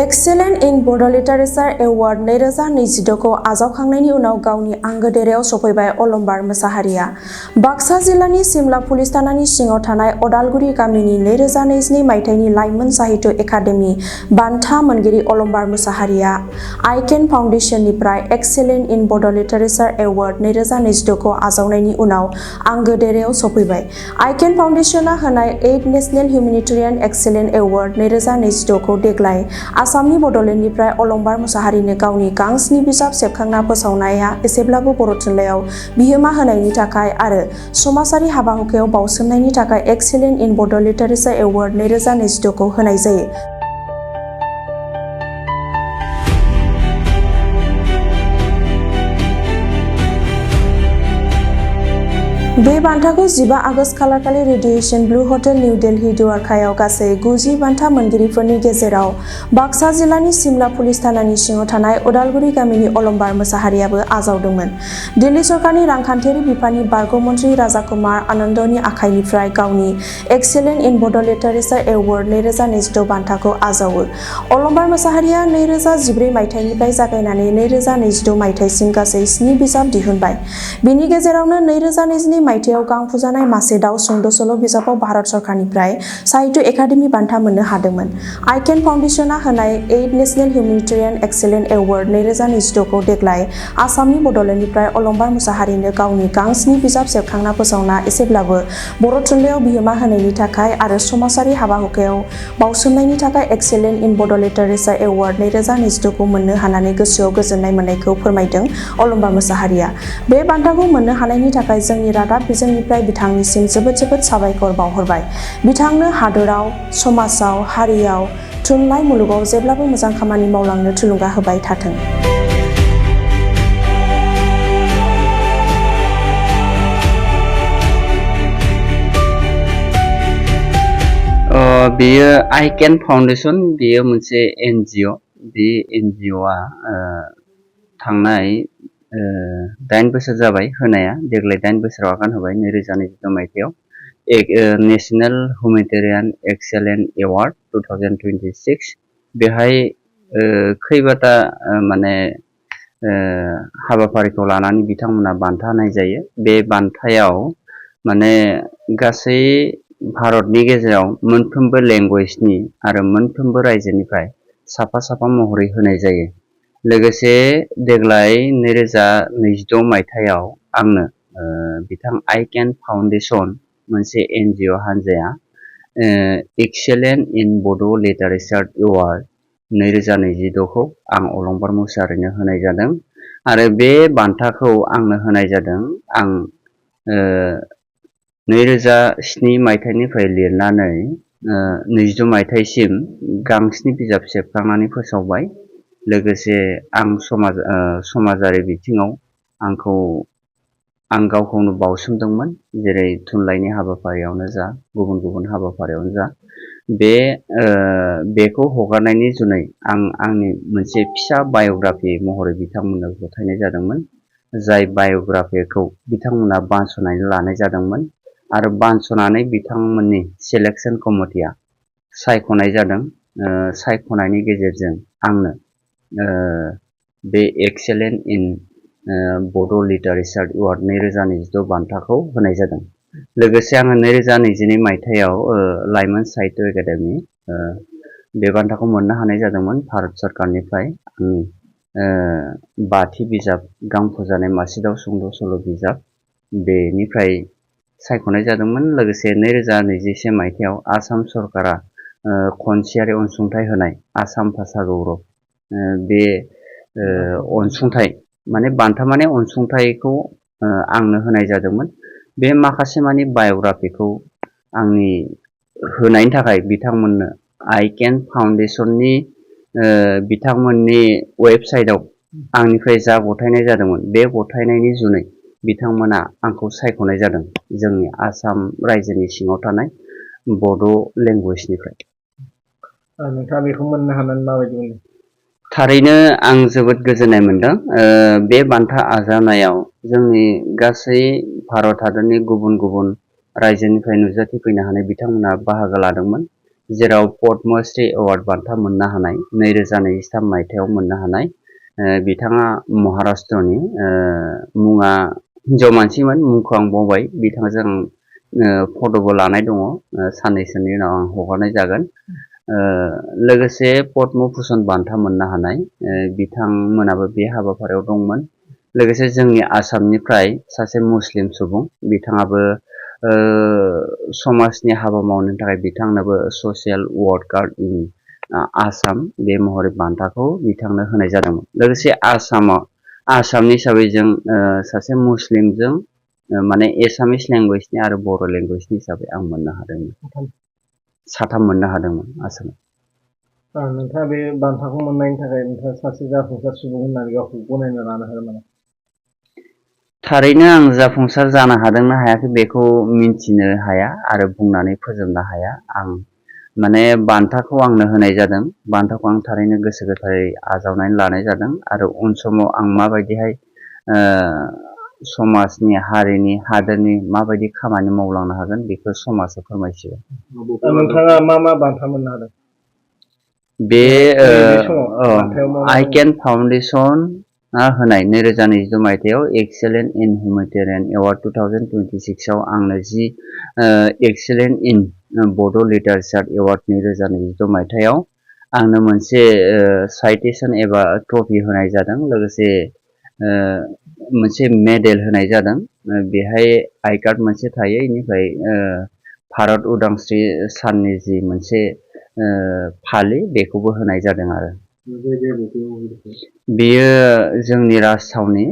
Excellent इन बड' literature award 2026 खौ आजावखांनायनि उनाव गावनि आंगो देरायाव सफैबाय अलंबार मोसाहारिया। बाक्सा जिल्लानि सिमला पुलिस थानानि सिङाव थानाय अदालगुरि गामिनि 2022 मायथाइनि लाइमोन साहित्य एकाडेमि बान्था मोनगिरि अलंबार मोसाहारिया आइकेन फाउन्डेसननिफ्राय एक्सेलेन्ट इन बड' लिटारेचार एवार्ड 2026 खौ आजावनायनि उनाव आंगो देरायाव सफैबाय। आइकेन फाउन्डेसनआ होनाय 8 नेशनेल हिउमेनिटेरियान एक्सेलेन्ट एवार्ड 2026 खौ देग्लाय आसामनि बड'लेण्डनिफ्राय अलंबार मोसाहारिनो गावनि गांस्नि बिजाब सेबखांना फोसावनाया एसेब्लाबो बर' थुनलाइयाव बिहोमा होनायनि थाखाय आरो समाजारि हाबा-हुखायाव बाउसोमनायनि थाखाय एक्सेलेन्ट इन बड' लिटारेचार एवार्ड 2026 खौ होनाय जायो। बे बान्थाखौ 15 आगस्त खालारखालि Radisson Blu hotel new Delhi द्वारकायाव गासै 90 बान्था मोनगिरिफोरनि गेजेराव बाक्सा जिल्लानि सिमला पुलिस थानानि सिङाव थानाय अदालगुरि गामिनि अलंबार मोसाहारियाबो आजावदोंमोन। दिल्ली सरकारनि रांखान्थियारि बिफाननि बारग' मन्थ्रि राजाकुमार आनन्दनि आखाइनिफ्राय गावनि एक्सेलेन्ट इन बड' लिटारेचार एवार्ड 2026 बान्थाखौ आजावो। अलंबार मोसाहारिया 2014 मायथाइनिफ्राय जागायनानै 2022 मायथाइसिम गासै 7 बिजाब दिहुनबाय। बिनि गेजेरावनो 2022 मायथाइयाव गांफुजानाय मासे दाउ सुंद' सल' बिजाबाव भारत सरकारनिफ्राय साहित्य एकाडेमि बान्था मोननो हादोंमोन। आइकेन फाउन्डेसनआ होनाय 8 नेशनेल हिउमेनिटेरियान एक्सेलेन्ट एवार्ड 2026 खौ देग्लाय आसामनि बड'लेण्डनिफ्राय अलंबार मोसाहारिनो गावनि गांस्नि बिजाब सेबखांना फोसावना एसेब्लाबो बर' थुनलाइयाव बिहोमा होनायनि थाखाय आरो समाजारि हाबा-हुखायाव बाउसोमनायनि थाखाय एक्सेलेन्ट इन बड' लिटारेचार एवार्ड 2026 खौ मोननो हानानै गोसोआव गोजोननाय मोननायखौ फोरमायदों अलंबार मोसाहारिया। बे बान्थाखौ मोननो हानायनि थाखाय जोंनि रादाब बिजोंनिफ्राय बिथांनिसिम जोबोद साबायखर बावहरबाय। बिथांनो हादोराव, समाजाव, हारियाव, थुनलाइ मुलुगाव जेब्लाबो मोजां खामानि मावलांनो थुलुंगा होबाय थाथों। बेयो आइकेन फाउन्डेसन, बेयो मोनसे एनजिअ। बे एनजिअआ थांनाय 8 बोसोर जाबाय होनाया, देग्लाय 8 बोसोराव आगान होबाय 2026 मायथाइयाव। नेशनेल हिउमेनिटेरियान एक्सेलेन्ट एवार्ड 2026 बेहाय खैबाता हाबाफारिखौ लानानै बिथांमोना बान्था होनाय जायो। बे बान्थायाव गासै भारतनि गेजेराव मोनफ्रोमबो लेंगुवेजनि आरो मोनफ्रोमबो रायजोनिफ्राय साफा महरै होनाय जायो। लोगोसे देग्लाय 2026 मायथाइयाव आंनो बिथां आइकेन फाउन्डेसन मोनसे एनजिअ हान्जाया एक्सेलेन्ट इन बड' लिटारेचार एवार्ड 2026 खौ आं अलंबार मोसाहारिनो होनाय जादों। आरो बे बान्थाखौ आंनो होनाय जादों, आं 2007 मायथाइनिफ्राय लिरनानै 22 मायथाइसिम गांस्नि बिजाब सेबखांनानै फोसावबाय। लोगोसे आं समाजारि बिथिङाव आं गावखौनो बाउसोमदोंमोन, जेरै थुनलाइनि हाबाफारियावनो जा, गुबुन हाबाफारियावनो जा। बेखौ हगारनायनि जुनै आं आंनि मोनसे फिसा बाय'ग्राफि महरै बिथांमोननो गथायनाय जादोंमोन। जाय बाय'ग्राफिखौ बिथांमोना बानस'नानै लानाय जादोंमोन आरो बानस'नानै बिथांमोननि सिलेक्सन कमिटिया सायख'नाय जादों। सायख'नायनि गेजेरजों आंनो बे एक्सेलेन्ट इन बड' लिटारेचार एवार्ड 2026 बान्थाखौ होनाय जादों। लोगोसे आङो 2022 मायथाइयाव लाइमोन साहित्य एकाडेमि बे बान्थाखौ मोननो हानाय जादोंमोन भारत सरकारनिफ्राय। आंनि 5थि बिजाब गांफुजानाय मासे दाउ सुंद' सल' बिजाब बेनिफ्राय सायख'नाय जादोंमोन। लोगोसे 2021 मायथाइयाव आसाम सरकारा खनसेयारि अनसुंथाइ होनाय आसाम भाषा गौरब बे अनसुंथाइ बान्था अनसुंथाइखौ आंनो होनाय जादोंमोन। बे माखासे बाय'ग्राफिखौ आंनि होनायनि थाखाय बिथांमोननो आइकेन फाउन्डेसननि बिथांमोननि वेबसाइटआव आंनिफ्राय जा गथायनाय जादोंमोन, बे गथायनायनि जुनै बिथांमोना आंखौ सायख'नाय जादों जोंनि आसाम रायजोनि सिङाव थानाय बड' लेंगुवेजनिफ्राय। नोंथाङा बेखौ मोननो हानानै माबायदि मोनो? थारैनो आं जोबोद गोजोननाय मोनदों। बे बान्था आजावनायाव जोंनि गासै भारत हादरनि गुबुन रायजोनिफ्राय नुजाथिफैनो हानाय बिथांमोना बाहागो लादोंमोन। जेराव पद्मश्री एवार्ड बान्था मोननो हानाय 2023 मायथाइयाव मोननो हानाय बिथाङा महाराष्ट्रनि मुङा हिनजाव मानसिमोन, मुंखौ आं बावबाय। बिथांजों फट'बो लानाय दङ, साननैसोनि उनाव आं हगारनाय जागोन। लोगोसे पद्म भुषण बान्था मोननो हानाय बिथांमोनाबो बे हाबाफारियाव दंमोन। लोगोसे जोंनि आसामनिफ्राय सासे मुस्लिम सुबुं, बिथाङाबो समाजनि हाबा मावनो थाखाय बिथांनोबो ससियेल वर्कार इन आसाम बे महरै बान्थाखौ बिथांनो होनाय जादोंमोन। लोगोसे आसामनि हिसाबै जों सासे मुस्लिमजों माने एसामिस लेंगुवेजनि आरो बर' लेंगुवेजनि हिसाबै आं मोननो हादोंमोन। साथाम मोननो हादोंमोन आसामाव। नोंथाङा बे बान्थाखौ मोननायनि थाखाय नोंथाङा सासे जाफुंसार सुबुं होननानै गावखौ गनायना लानो हागोन नामा? थारैनो आं जाफुंसार जानो हादोंना हायाखै बेखौ मिन्थिनो हाया आरो बुंनानै फोजोबनो हाया। आं माने बान्थाखौ आंनो होनाय जादों। बान्थाखौ आं थारैनो गोसो गोथारै आजावनानै लानाय जादों आरो उन समाव आं माबायदिहाय समाजनि, हारिनि, हादोरनि माबायदि खामानि मावलांनो हागोन बेखौ समाजा फोरमायसिगोन। नोंथाङा मा मा बान्था मोननो हादों? बे बान्थायाव मा मा आइ दङ? केन फाउन्डेसन होनाय 2022 मायथाइयाव एक्सेलेन्ट इन हिउमेटेरियान एवार्ड 2026 आव आंनो जि एक्सेलेन्ट इन बड' लिटारेचार एवार्ड 2022 मायथाइयाव आंनो मोनसे साइटेसन एबा ट्रफि होनाय जादों। लोगोसे मोनसे मेडेल होनाय जादों। बेहाय आई कार्ड मोनसे थायो, बेनिफ्राय भारत उदांस्रि साननि जि मोनसे फालि बेखौबो होनाय जादों आरो। बेयो जोंनि राजथावनि,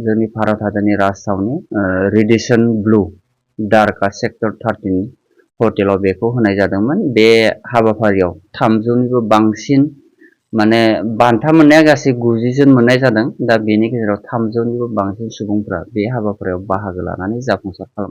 जोंनि भारत हादरनि राजथावनि रेडिसन ब्लु दारका सेक्टर 13 हटेलाव बेखौ होनाय जादोंमोन। बे हाबाफारियाव 300निबो बांसिन माने बान्था मोननाया गासै 90 जन मोननाय जादों। दा बेनि गेजेराव 300निबो बांसिन सुबुंफ्रा बे हाबाफारियाव बाहागो लानानै जाफुंसार खालामदों।